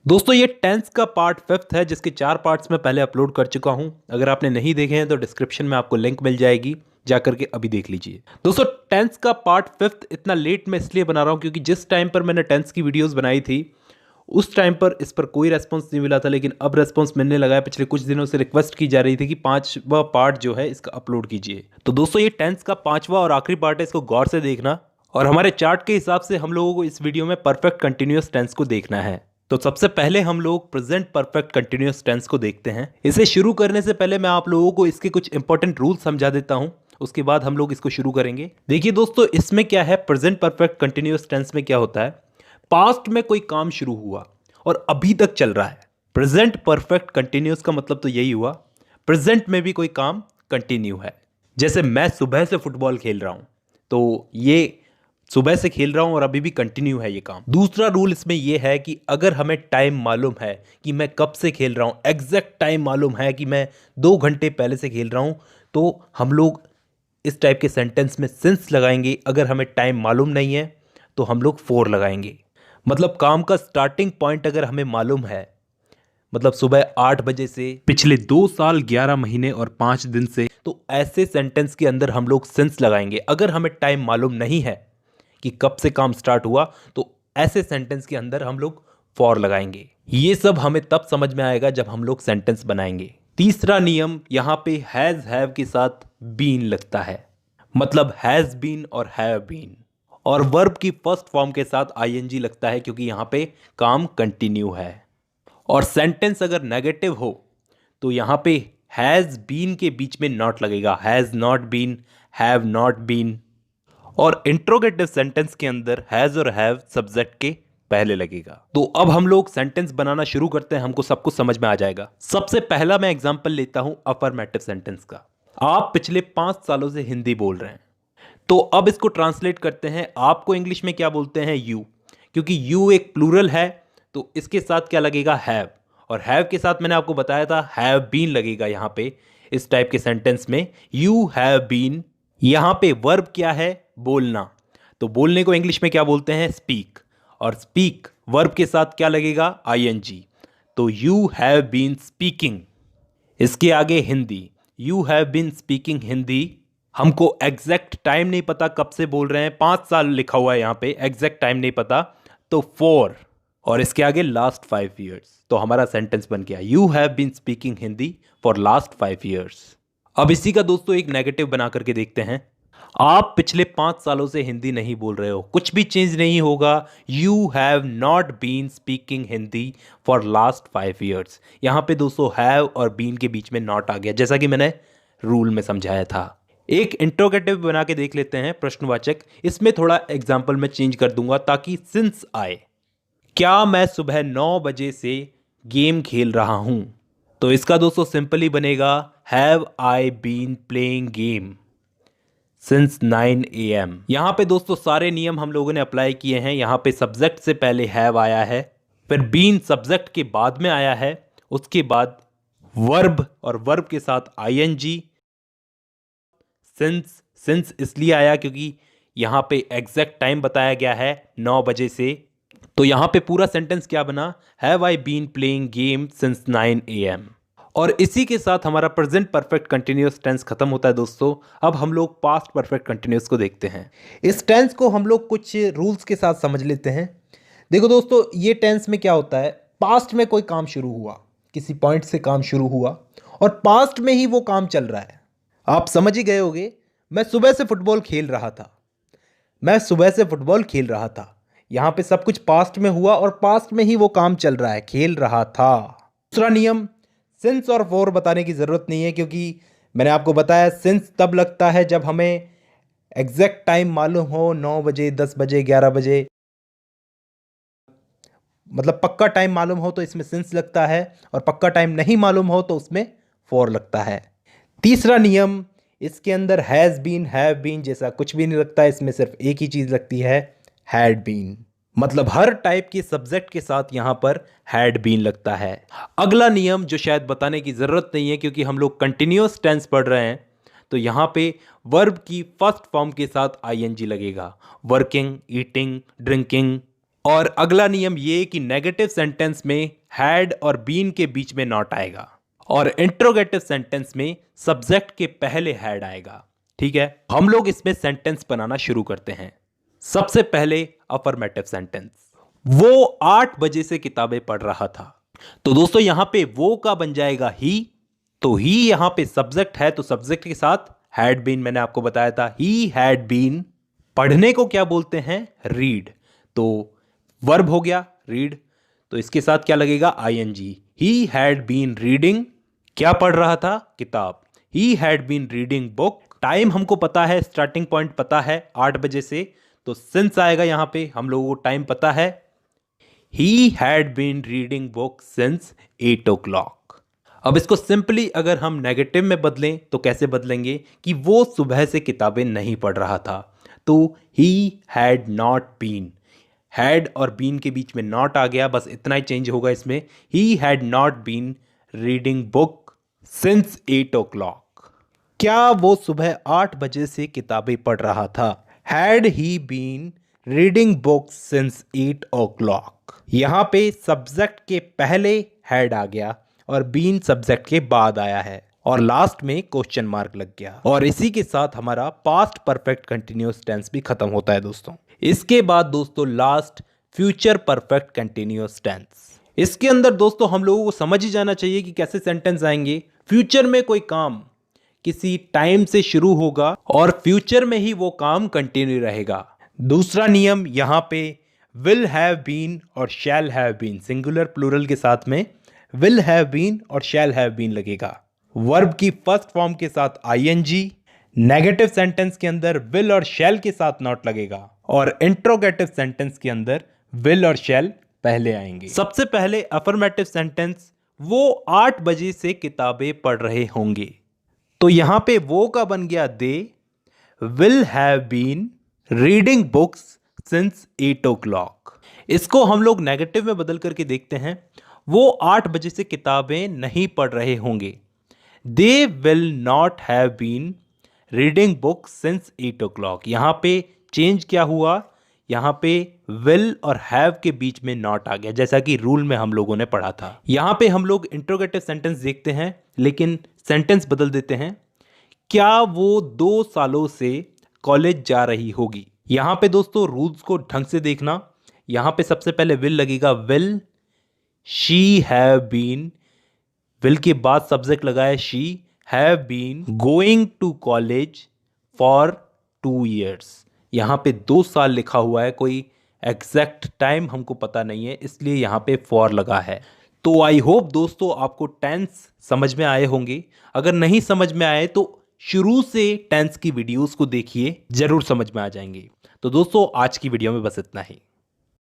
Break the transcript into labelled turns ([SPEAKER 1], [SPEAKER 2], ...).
[SPEAKER 1] दोस्तों ये टेंस का पार्ट फिफ्थ है जिसके 4 पार्ट्स मैं पहले अपलोड कर चुका हूं। अगर आपने नहीं देखे हैं तो डिस्क्रिप्शन में आपको लिंक मिल जाएगी, जाकर के अभी देख लीजिए। दोस्तों टेंस का पार्ट फिफ्थ इतना लेट मैं इसलिए बना रहा हूं क्योंकि जिस टाइम पर मैंने टेंस की वीडियोस बनाई थी उस टाइम पर इस पर कोई रेस्पॉन्स नहीं मिला था, लेकिन अब रेस्पॉन्स मिलने लगा है। पिछले कुछ दिनों से रिक्वेस्ट की जा रही थी कि 5वां पार्ट जो है इसका अपलोड कीजिए। तो दोस्तों ये टेंस का 5वां और आखिरी पार्ट है, इसको गौर से देखना। और हमारे चार्ट के हिसाब से हम लोगों को इस वीडियो में परफेक्ट कंटिन्यूअस टेंस को देखना है। तो सबसे पहले हम लोग प्रेजेंट परफेक्ट कंटिन्यूअस टेंस को देखते हैं। इसे शुरू करने से पहले मैं आप लोगों को इसके कुछ इंपॉर्टेंट रूल समझा देता हूं, उसके बाद हम लोग इसको शुरू करेंगे। देखिए दोस्तों, इसमें क्या है, प्रेजेंट परफेक्ट कंटिन्यूअस टेंस में क्या होता है, पास्ट में कोई काम शुरू हुआ और अभी तक चल रहा है। प्रेजेंट परफेक्ट कंटिन्यूअस का मतलब तो यही हुआ, प्रेजेंट में भी कोई काम कंटिन्यू है। जैसे मैं सुबह से फुटबॉल खेल रहा हूं, तो ये सुबह से खेल रहा हूं और अभी भी कंटिन्यू है ये काम। दूसरा रूल इसमें यह है कि अगर हमें टाइम मालूम है कि मैं कब से खेल रहा हूं, एग्जैक्ट टाइम मालूम है कि मैं 2 घंटे पहले से खेल रहा हूं, तो हम लोग इस टाइप के सेंटेंस में सिंस लगाएंगे। अगर हमें टाइम मालूम नहीं है तो हम लोग फोर लगाएंगे। मतलब काम का स्टार्टिंग पॉइंट अगर हमें मालूम है, मतलब सुबह 8 बजे से पिछले 2 साल 11 महीने और 5 दिन से, तो ऐसे सेंटेंस के अंदर हम लोग सिंस लगाएंगे। अगर हमें टाइम मालूम नहीं है कि कब से काम स्टार्ट हुआ, तो ऐसे सेंटेंस के अंदर हम लोग फॉर लगाएंगे। ये सब हमें तब समझ में आएगा जब हम लोग सेंटेंस बनाएंगे। तीसरा नियम, यहां पे हैज हैव के साथ बीन लगता है, मतलब हैज बीन और हैव बीन। और वर्ब की फर्स्ट फॉर्म के साथ आईएनजी लगता है क्योंकि यहां पे काम कंटिन्यू है। और सेंटेंस अगर नेगेटिव हो तो यहां पे हैज बीन के बीच में नॉट लगेगा, has not been, have not been. और इंट्रोगेटिव सेंटेंस के अंदर हैज और हैव सब्जेक्ट के पहले लगेगा। तो अब हम लोग सेंटेंस बनाना शुरू करते हैं, हमको सब कुछ समझ में आ जाएगा। सबसे पहला मैं एग्जांपल लेता हूं अफर्मेटिव सेंटेंस का। आप पिछले 5 सालों से हिंदी बोल रहे हैं, तो अब इसको ट्रांसलेट करते हैं। आपको इंग्लिश में क्या बोलते हैं, यू, क्योंकि यू एक प्लूरल है तो इसके साथ क्या लगेगा, हैव। और हैव के साथ मैंने आपको बताया था हैव बीन लगेगा यहां पे। इस टाइप के सेंटेंस में यू हैव बीन। यहां पे वर्ब क्या है, बोलना, तो बोलने को इंग्लिश में क्या बोलते हैं, स्पीक। और स्पीक वर्ब के साथ क्या लगेगा, आईएनजी। तो यू हैव बीन स्पीकिंग। इसके आगे Hindi, you have been speaking Hindi. हमको एग्जैक्ट टाइम नहीं पता कब से बोल रहे हैं, 5 साल लिखा हुआ है यहां पे, एग्जैक्ट टाइम नहीं पता, तो 4। और इसके आगे लास्ट 5 ईयर्स, तो हमारा सेंटेंस बन गया, you have been speaking Hindi for last 5 years. अब इसी का दोस्तों एक नेगेटिव बना करके देखते हैं। आप पिछले 5 सालों से हिंदी नहीं बोल रहे हो, कुछ भी चेंज नहीं होगा। You have not been speaking Hindi for last 5 years. यहां पे दोस्तों हैव और बीन के बीच में नॉट आ गया, जैसा कि मैंने रूल में समझाया था। एक इंट्रोगेटिव बना के देख लेते हैं, प्रश्नवाचक। इसमें थोड़ा एग्जाम्पल में चेंज कर दूंगा ताकि सिंस आए। क्या मैं सुबह 9 बजे से गेम खेल रहा हूं, तो इसका दोस्तों सिंपली बनेगा have I been playing game since 9 AM। यहां पे दोस्तों सारे नियम हम लोगों ने अप्लाई किए हैं। यहां पे सब्जेक्ट से पहले हैव आया है, फिर बीन सब्जेक्ट के बाद में आया है, उसके बाद वर्ब और वर्ब के साथ आईएनजी। सिंस इसलिए आया क्योंकि यहां पे एग्जैक्ट टाइम बताया गया है 9 बजे से। तो यहां पे पूरा सेंटेंस क्या बना, have I been playing game since 9 AM। और इसी के साथ हमारा प्रेजेंट परफेक्ट कंटिन्यूअस टेंस खत्म होता है दोस्तों। अब हम लोग पास्ट परफेक्ट कंटिन्यूअस को देखते हैं। इस टेंस को हम लोग कुछ रूल्स के साथ समझ लेते हैं। देखो दोस्तों, ये टेंस में क्या होता है, पास्ट में कोई काम शुरू हुआ, किसी पॉइंट से काम शुरू हुआ और पास्ट में ही वो काम चल रहा है। आप समझ ही गए होंगे, मैं सुबह से फुटबॉल खेल रहा था, मैं सुबह से फुटबॉल खेल रहा था। यहां पे सब कुछ पास्ट में हुआ और पास्ट में ही वो काम चल रहा है, खेल रहा था। दूसरा नियम, सिंस और फॉर बताने की ज़रूरत नहीं है, क्योंकि मैंने आपको बताया सिंस तब लगता है जब हमें एग्जैक्ट टाइम मालूम हो, 9 बजे, 10 बजे, 11 बजे, मतलब पक्का टाइम मालूम हो तो इसमें सिंस लगता है, और पक्का टाइम नहीं मालूम हो तो उसमें फॉर लगता है। तीसरा नियम, इसके अंदर हैज़ बीन, हैव बीन जैसा कुछ भी नहीं लगता, इसमें सिर्फ एक ही चीज़ लगती है, हैड बीन। मतलब हर टाइप के सब्जेक्ट के साथ यहां पर हैड बीन लगता है। अगला नियम जो शायद बताने की जरूरत नहीं है क्योंकि हम लोग कंटिन्यूअस टेंस पढ़ रहे हैं, तो यहां पे वर्ब की फर्स्ट फॉर्म के साथ आईएनजी लगेगा, वर्किंग, ईटिंग, ड्रिंकिंग। और अगला नियम ये कि नेगेटिव सेंटेंस में हैड और बीन के बीच में नॉट आएगा और इंट्रोगेटिव सेंटेंस में सब्जेक्ट के पहले हैड आएगा। ठीक है, हम लोग इसमें सेंटेंस बनाना शुरू करते हैं। सबसे पहले अफर्मेटिव सेंटेंस, वो 8 बजे से किताबें पढ़ रहा था। तो दोस्तों यहां पे वो का बन जाएगा ही, तो ही यहां पे सब्जेक्ट है तो सब्जेक्ट के साथ हैड बीन, मैंने आपको बताया था ही हैड बीन। पढ़ने को क्या बोलते हैं? रीड, तो वर्ब हो गया रीड, तो इसके साथ क्या लगेगा? ING. He had been reading, क्या पढ़ रहा था? किताब। He had been reading book. Time हमको पता है, स्टार्टिंग पॉइंट पता है 8 बजे से, तो सिंस आएगा यहां पे, हम लोगों को टाइम पता है। He had been reading book since 8 o'clock। अब इसको सिंपली अगर हम नेगेटिव में बदलें तो कैसे बदलेंगे कि वो सुबह से किताबें नहीं पढ़ रहा था, तो he had not been, had और बीन के बीच में नॉट आ गया, बस इतना ही चेंज होगा इसमें। He had not been reading book since 8 o'clock। क्या वो सुबह 8 बजे से किताबें पढ़ रहा था? Had he been reading book since 8 o'clock। यहां पे सब्जेक्ट के पहले हैड आ गया और बीन सब्जेक्ट के बाद आया है और लास्ट में क्वेश्चन मार्क लग गया, और इसी के साथ हमारा पास्ट परफेक्ट कंटिन्यूअस टेंस भी खत्म होता है दोस्तों। इसके बाद दोस्तों last future perfect continuous tense. इसके अंदर दोस्तों हम लोगों को समझ ही जाना चाहिए कि कैसे सेंटेंस आएंगे। फ्यूचर में कोई काम किसी टाइम से शुरू होगा और फ्यूचर में ही वो काम कंटिन्यू रहेगा। दूसरा नियम यहां पे विल हैव बीन और shall have been, singular plural के साथ में विल हैव बीन और शैल हैव बीन लगेगा। वर्ब की फर्स्ट फॉर्म के साथ आईएनजी, नेगेटिव सेंटेंस के अंदर विल और शैल के साथ नॉट लगेगा और इंट्रोगेटिव सेंटेंस के अंदर विल और शैल पहले आएंगे। सबसे पहले अफर्मेटिव सेंटेंस, वो 8 बजे से किताबें पढ़ रहे होंगे, तो यहां पे वो का बन गया they will have been reading books since 8 o'clock। इसको हम लोग नेगेटिव में बदल करके देखते हैं, वो 8 बजे से किताबें नहीं पढ़ रहे होंगे, they will not have been reading books since 8 o'clock। यहां पे चेंज क्या हुआ? यहां पे विल और हैव के बीच में नॉट आ गया, जैसा कि रूल में हम लोगों ने पढ़ा था। यहां पे हम लोग इंट्रोगेटिव सेंटेंस देखते हैं लेकिन सेंटेंस बदल देते हैं। क्या वो 2 सालों से कॉलेज जा रही होगी? यहां पे दोस्तों रूल्स को ढंग से देखना। यहां पे सबसे पहले विल लगेगा, will she have been, will के बाद सब्जेक्ट लगाया she, have been going to college for 2 years। यहां पे 2 साल लिखा हुआ है, कोई एग्जैक्ट टाइम हमको पता नहीं है, इसलिए यहां पे फॉर लगा है। तो आई होप दोस्तों आपको टेंस समझ में आए होंगे। अगर नहीं समझ में आए तो शुरू से टेंस की वीडियोस को देखिए, जरूर समझ में आ जाएंगे। तो दोस्तों आज की वीडियो में बस इतना ही।